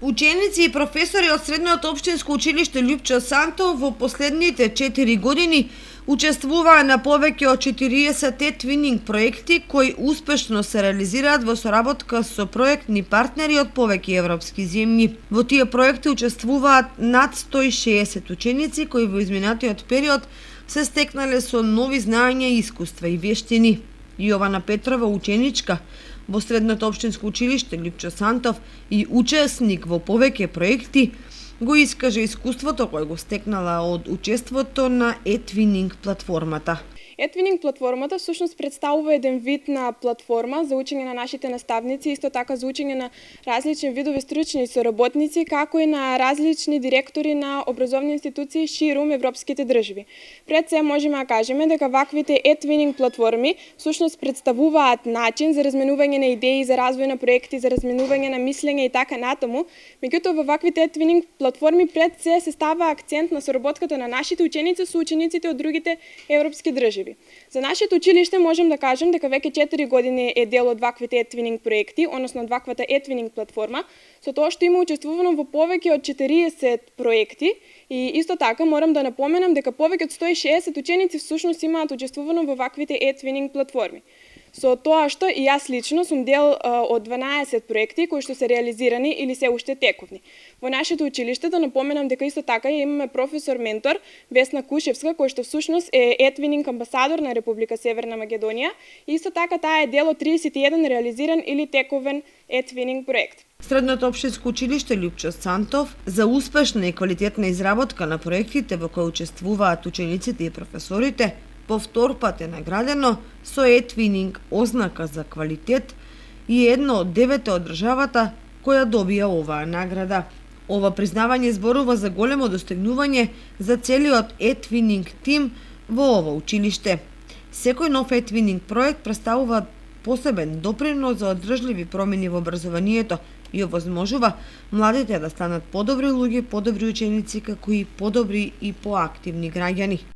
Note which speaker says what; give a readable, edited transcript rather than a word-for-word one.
Speaker 1: Ученици и професори од Средното општинско училиште Љупчо Сантов во последните 4 години учествуваа на повеќе од 40 твининг проекти кои успешно се реализираат во соработка со проектни партнери од повеќе европски земји. Во тие проекти учествуваат над 160 ученици кои во изминатиот период се стекнале со нови знаења, искуства и вештини. Јована Петрова, ученичка во Средното општинско училиште Љупчо Сантов и учесник во повеќе проекти, го искаже искуството кое го стекнала од учеството на eTwinning платформата.
Speaker 2: eTwinning платформата всушност представува еден вид на платформа за учење на нашите наставници, исто така за учење на различни видови стручни соработници, како и на различни директори на образовни институции ширум европските држави. Пред се можеме да кажеме дека ваквите eTwinning платформи всушност представуваат начин за разменување на идеи, за развој на проекти, за разменување на мислење и така натаму. Меѓутоа во ваквите eTwinning платформи пред се става акцент на соработката на нашите ученици со учениците од другите европски држави. За нашето училиште можем да кажем дека веќе 4 години е дел од ваквите eTwinning проекти, односно од ваквата eTwinning платформа, со тоа што има учествувано во повеќе од 40 проекти и исто така морам да напоменам дека повеќе од 160 ученици всушност имаат учествувано во ваквите eTwinning платформи. Со тоа што и јас лично сум дел од 12 проекти кои што се реализирани или се уште тековни. Во нашето училиште да напоменам дека исто така имаме професор ментор Весна Кушевска која што всушност е eTwinning амбасадор на Република Северна Македонија и исто така таа е дел од 31 реализиран или тековен eTwinning проект.
Speaker 1: Средното општинско училиште Љупчо Сантов за успешна и квалитетна изработка на проектите во кои учествуваат учениците и професорите повтор пат е наградено со eTwinning ознака за квалитет и едно од 9 од државата која добија оваа награда. Ова признавање зборува за големо достигнување за целиот eTwinning тим во ова училиште. Секој нов eTwinning проект представува посебен допринос за одржливи промени во образованието и овозможува младите да станат подобри луѓе, подобри ученици, како и подобри и поактивни граѓани.